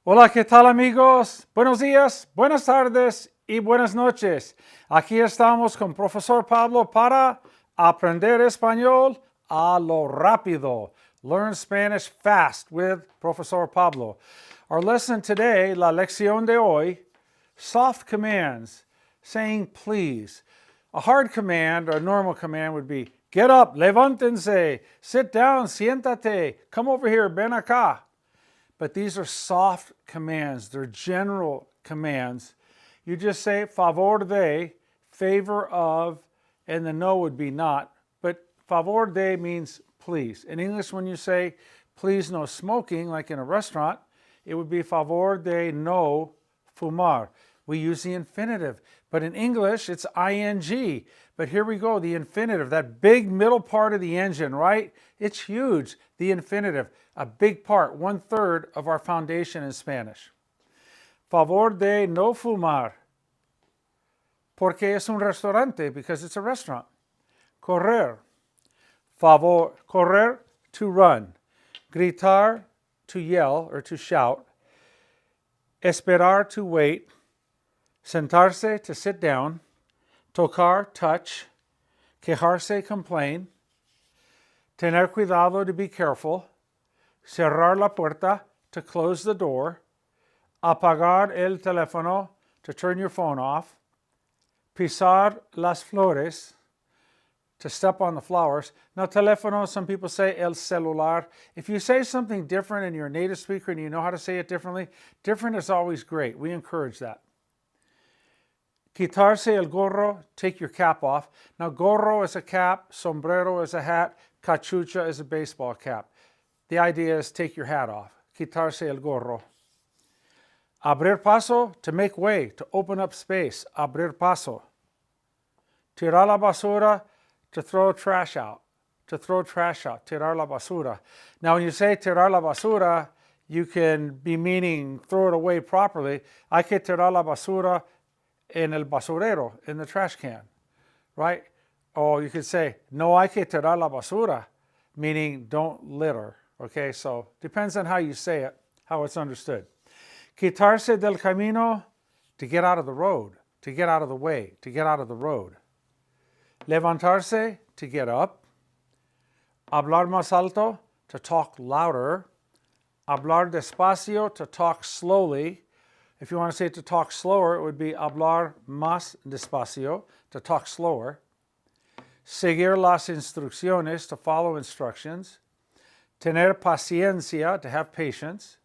Hola, ¿qué tal amigos? Buenos días, buenas tardes y buenas noches. Aquí estamos con Profesor Pablo para aprender español a lo rápido. Learn Spanish fast with Profesor Pablo. Our lesson today, la lección de hoy, soft commands, saying please. A hard command or a normal command would be get up, levántense, sit down, siéntate, come over here, ven acá. But these are soft commands. They're general commands. You just say favor de, favor of, and the no would be not. But favor de means please. In English, when you say please no smoking, like in a restaurant, it would be favor de no fumar. We use the infinitive. But in English, it's ing. But here we go, the infinitive, that big middle part of the engine, right? It's huge, the infinitive, a big part, 1/3 of our foundation in Spanish. Favor de no fumar, porque es un restaurante, because it's a restaurant. Correr, favor, correr, to run. Gritar, to yell or to shout. Esperar, to wait. Sentarse, to sit down. Tocar, touch. Quejarse, complain. Tener cuidado, to be careful. Cerrar la puerta, to close the door. Apagar el teléfono, to turn your phone off. Pisar las flores, to step on the flowers. Now, teléfono, some people say el celular. If you say something different and you're a native speaker and you know how to say it differently, different is always great. We encourage that. Quitarse el gorro, take your cap off. Now, gorro is a cap, sombrero is a hat, cachucha is a baseball cap. The idea is take your hat off. Quitarse el gorro. Abrir paso, to make way, to open up space. Abrir paso. Tirar la basura, to throw trash out. To throw trash out. Tirar la basura. Now, when you say tirar la basura, you can be meaning throw it away properly. Hay que tirar la basura en el basurero, in the trash can, right? Or you could say, no hay que tirar la basura, meaning don't litter, okay? So depends on how you say it, how it's understood. Quitarse del camino, to get out of the road, to get out of the way, to get out of the road. Levantarse, to get up. Hablar más alto, to talk louder. Hablar despacio, to talk slowly. If you want to say to talk slower, it would be hablar más despacio, to talk slower. Seguir las instrucciones, to follow instructions. Tener paciencia, to have patience.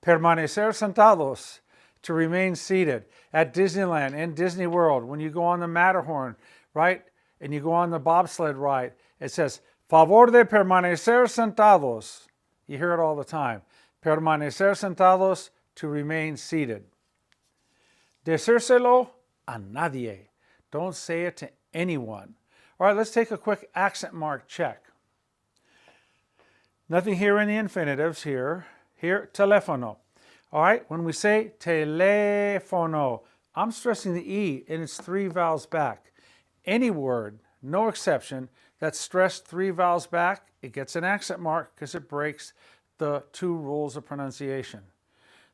Permanecer sentados, to remain seated. At Disneyland, in Disney World, when you go on the Matterhorn, right, and you go on the bobsled ride, it says, favor de permanecer sentados. You hear it all the time. Permanecer sentados, to remain seated. Decírselo a nadie. Don't say it to anyone. All right, let's take a quick accent mark check. Nothing here in the infinitives here. Here, teléfono. All right, when we say teléfono, I'm stressing the E and it's 3 vowels back. Any word, no exception, that's stressed 3 vowels back, it gets an accent mark because it breaks the 2 rules of pronunciation.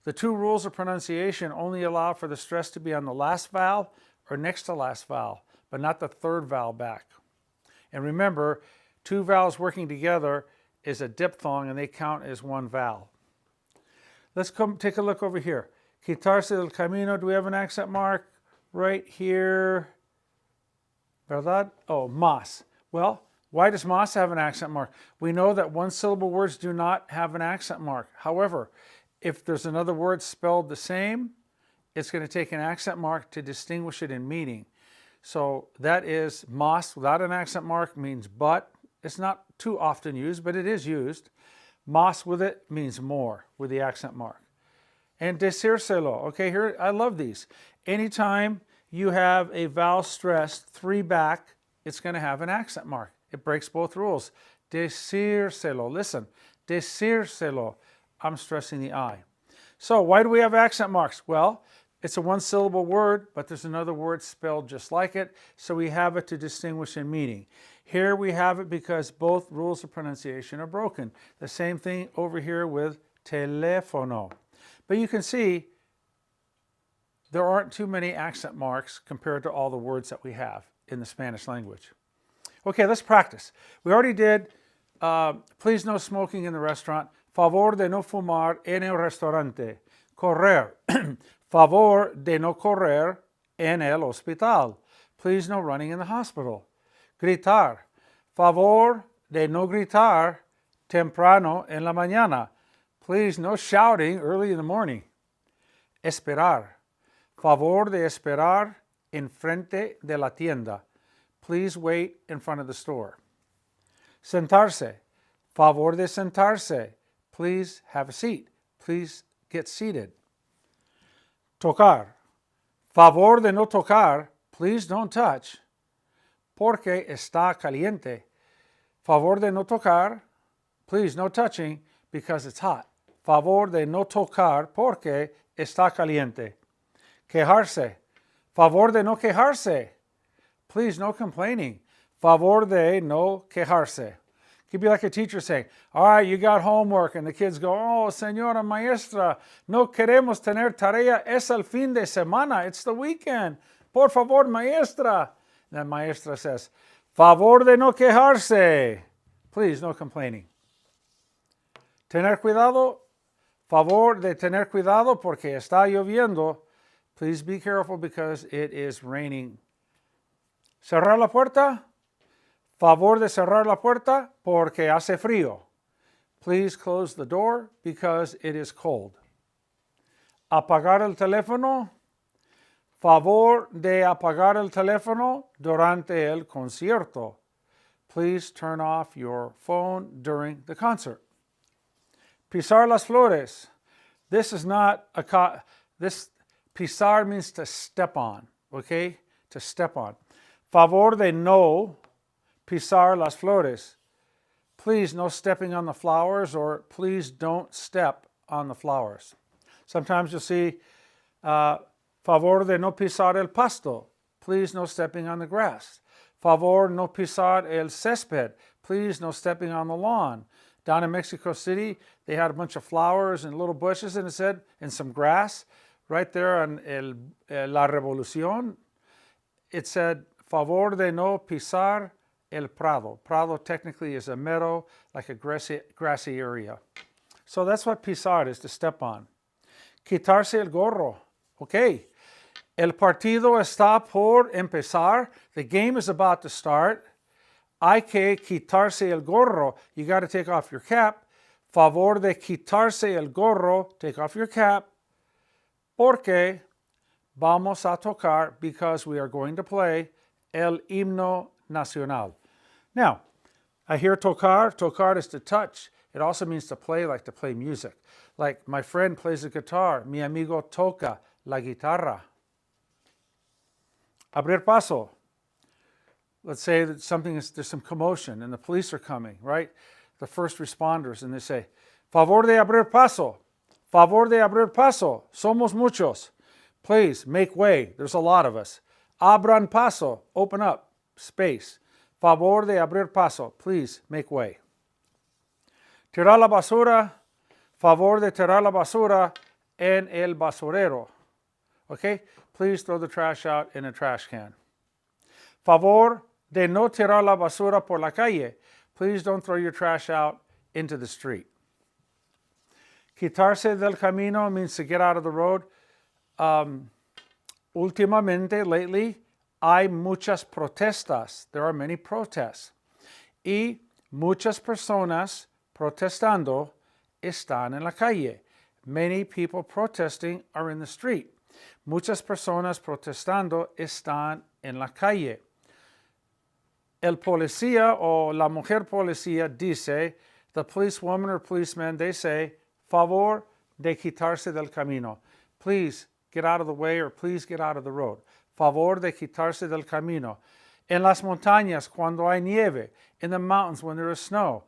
The 2 rules of pronunciation only allow for the stress to be on the last vowel or next to last vowel, but not the 3rd vowel back. And remember, 2 vowels working together is a diphthong and they count as 1 vowel. Let's take a look over here. Quitarse del camino, do we have an accent mark? Right here. ¿Verdad? Oh, más. Well, why does más have an accent mark? We know that 1-syllable words do not have an accent mark. However, if there's another word spelled the same, it's going to take an accent mark to distinguish it in meaning. So that is más without an accent mark means but. It's not too often used, but it is used. Más with it means more with the accent mark. And decírselo. Okay, here, I love these. Anytime you have a vowel stressed 3 back, it's going to have an accent mark. It breaks both rules. Decírselo. Listen. Decírselo. I'm stressing the I. So why do we have accent marks? Well, it's a 1-syllable word, but there's another word spelled just like it, so we have it to distinguish in meaning. Here we have it because both rules of pronunciation are broken. The same thing over here with teléfono. But you can see there aren't too many accent marks compared to all the words that we have in the Spanish language. Okay, let's practice. We already did, please no smoking in the restaurant. Favor de no fumar en el restaurante. Correr. Favor de no correr en el hospital. Please no running in the hospital. Gritar. Favor de no gritar temprano en la mañana. Please no shouting early in the morning. Esperar. Favor de esperar en frente de la tienda. Please wait in front of the store. Sentarse. Favor de sentarse. Please have a seat. Please get seated. Tocar. Favor de no tocar. Please don't touch. Porque está caliente. Favor de no tocar. Please no touching because it's hot. Favor de no tocar porque está caliente. Quejarse. Favor de no quejarse. Please no complaining. Favor de no quejarse. Could be like a teacher saying, all right, you got homework, and the kids go, oh, señora maestra, no queremos tener tarea, es el fin de semana, it's the weekend. Por favor, maestra. And the maestra says, favor de no quejarse. Please, no complaining. Tener cuidado. Favor de tener cuidado porque está lloviendo. Please be careful because it is raining. Cerrar la puerta. Favor de cerrar la puerta porque hace frío. Please close the door because it is cold. Apagar el teléfono. Favor de apagar el teléfono durante el concierto. Please turn off your phone during the concert. Pisar las flores. This is not this pisar means to step on, okay? To step on. Favor de no pisar las flores. Please no stepping on the flowers, or please don't step on the flowers. Sometimes you'll see favor de no pisar el pasto. Please no stepping on the grass. Favor no pisar el césped. Please no stepping on the lawn. Down in Mexico City, they had a bunch of flowers and little bushes, and it said, and some grass. Right there on La Revolución, it said, favor de no pisar el prado. Prado technically is a meadow, like a grassy area. So that's what pisar is, to step on. Quitarse el gorro. Okay. El partido está por empezar. The game is about to start. Hay que quitarse el gorro. You got to take off your cap. Favor de quitarse el gorro. Take off your cap. Porque vamos a tocar, because we are going to play el himno nacional. Now, I hear tocar. Tocar is to touch. It also means to play, like to play music. Like my friend plays the guitar. Mi amigo toca la guitarra. Abrir paso. Let's say that there's some commotion and the police are coming, right? The first responders, and they say, favor de abrir paso. Favor de abrir paso. Somos muchos. Please make way. There's a lot of us. Abran paso. Open up. Space. Favor de abrir paso. Please make way. Tirar la basura. Favor de tirar la basura en el basurero. Okay? Please throw the trash out in a trash can. Favor de no tirar la basura por la calle. Please don't throw your trash out into the street. Quitarse del camino means to get out of the road. Últimamente, lately, hay muchas protestas. There are many protests. Y muchas personas protestando están en la calle. Many people protesting are in the street. Muchas personas protestando están en la calle. El policía o la mujer policía dice, the policewoman or policeman, they say, favor de quitarse del camino. Please get out of the way, or please get out of the road. Favor de quitarse del camino. En las montañas, cuando hay nieve. In the mountains, when there is snow.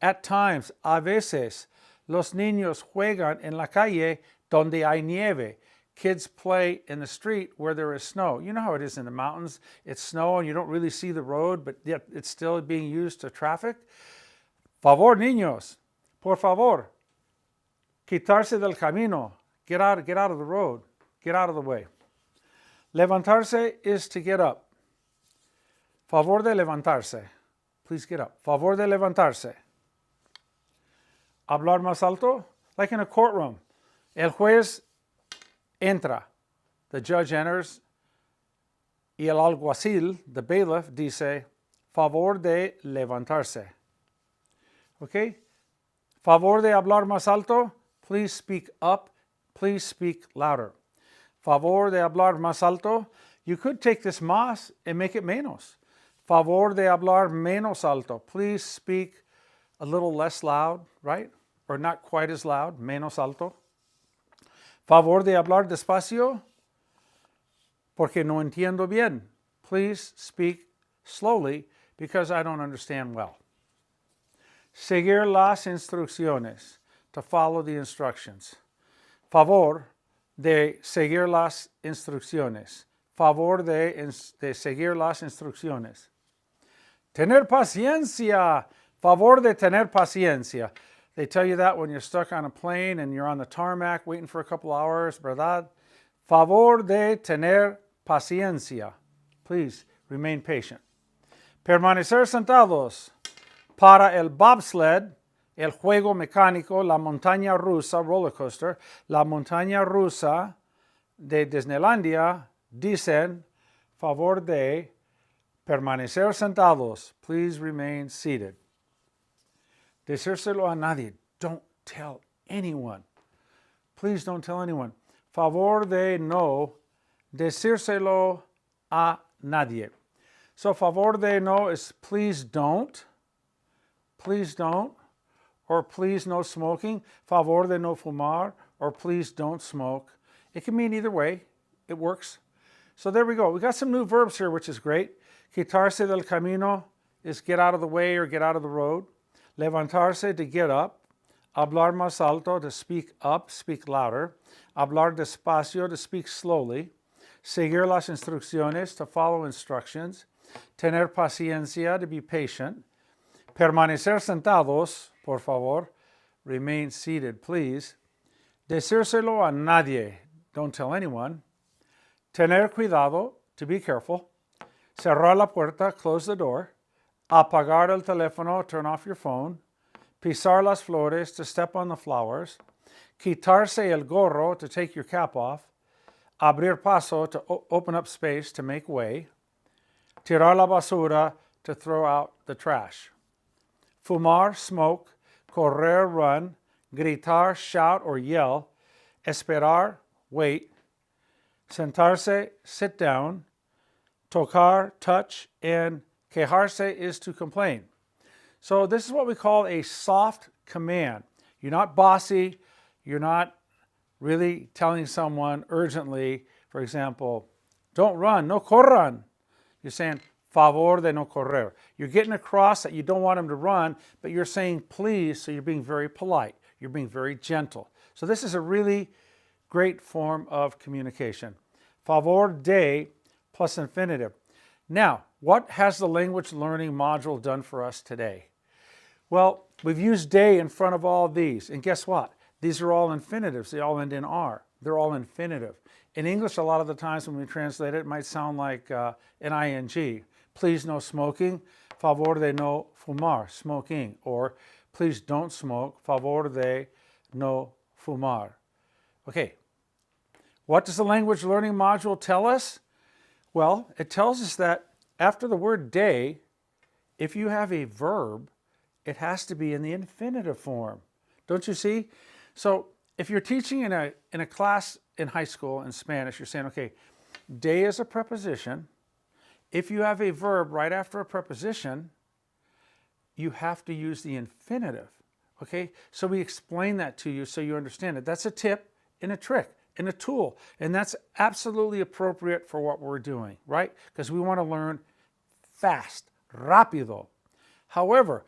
At times, a veces, los niños juegan en la calle donde hay nieve. Kids play in the street where there is snow. You know how it is in the mountains. It's snow and you don't really see the road, but yet it's still being used to traffic. Favor, niños. Por favor. Quitarse del camino. Get out of the road. Get out of the way. Levantarse is to get up. Favor de levantarse. Please get up. Favor de levantarse. Hablar más alto, like in a courtroom. El juez entra. The judge enters. Y el alguacil, the bailiff, dice, favor de levantarse. Okay? Favor de hablar más alto, please speak up, please speak louder. Favor de hablar más alto, you could take this más and make it menos. Favor de hablar menos alto, please speak a little less loud, right? Or not quite as loud, menos alto. Favor de hablar despacio, porque no entiendo bien. Please speak slowly because I don't understand well. Seguir las instrucciones, to follow the instructions. Favor de seguir las instrucciones. Favor de seguir las instrucciones. Tener paciencia. Favor de tener paciencia. They tell you that when you're stuck on a plane and you're on the tarmac waiting for a couple hours, ¿verdad? Favor de tener paciencia. Please remain patient. Permanecer sentados. Para el bobsled, el juego mecánico, la montaña rusa, roller coaster, la montaña rusa de Disneylandia, dicen, favor de permanecer sentados. Please remain seated. Decírselo a nadie. Don't tell anyone. Please don't tell anyone. Favor de no decírselo a nadie. So favor de no is please don't. Please don't. Or please no smoking. Favor de no fumar. Or please don't smoke. It can mean either way. It works. So there we go. We got some new verbs here, which is great. Quitarse del camino is get out of the way or get out of the road. Levantarse, to get up. Hablar más alto, to speak up, speak louder. Hablar despacio, to speak slowly. Seguir las instrucciones, to follow instructions. Tener paciencia, to be patient. Permanecer sentados, por favor. Remain seated, please. Decírselo a nadie. Don't tell anyone. Tener cuidado, to be careful. Cerrar la puerta, close the door. Apagar el teléfono, turn off your phone. Pisar las flores, to step on the flowers. Quitarse el gorro, to take your cap off. Abrir paso, to open up space, to make way. Tirar la basura, to throw out the trash. Fumar, smoke. Correr, run. Gritar, shout or yell. Esperar, wait. Sentarse, sit down. Tocar, touch. And quejarse is to complain. So this is what we call a soft command. You're not bossy. You're not really telling someone urgently, for example, don't run, no corran. You're saying, favor de no correr. You're getting across that you don't want them to run, but you're saying please, so you're being very polite. You're being very gentle. So this is a really great form of communication. Favor de plus infinitive. Now, what has the language learning module done for us today? Well, we've used de in front of all of these, and guess what? These are all infinitives. They all end in R. They're all infinitive. In English, a lot of the times when we translate it, it might sound like an ing. Please no smoking. Favor de no fumar, smoking. Or please don't smoke. Favor de no fumar. Okay. What does the language learning module tell us? Well, it tells us that after the word de, if you have a verb, it has to be in the infinitive form. Don't you see? So if you're teaching in a class in high school in Spanish, you're saying, okay, de is a preposition. If you have a verb right after a preposition, you have to use the infinitive. Okay? So we explain that to you so you understand it. That's a tip and a trick and a tool. And that's absolutely appropriate for what we're doing, right? Because we want to learn fast, rápido. However,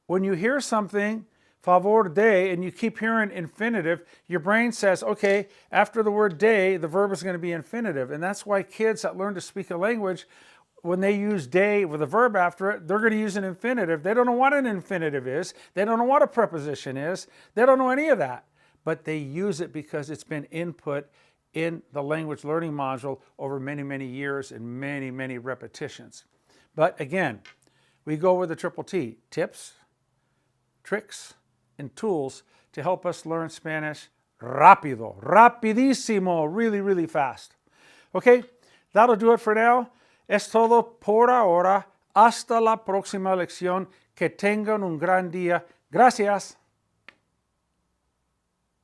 when you hear something, favor de, and you keep hearing infinitive, your brain says, okay, after the word de, the verb is going to be infinitive. And that's why kids that learn to speak a language, when they use de with a verb after it, they're going to use an infinitive. They don't know what an infinitive is. They don't know what a preposition is. They don't know any of that. but they use it because it's been input in the language learning module over many, many years and many, many repetitions. But again, we go with the triple T, tips, tricks, and tools to help us learn Spanish rápido, rapidísimo, really, really fast. Okay, that'll do it for now. Es todo por ahora. Hasta la próxima lección. Que tengan un gran día. Gracias.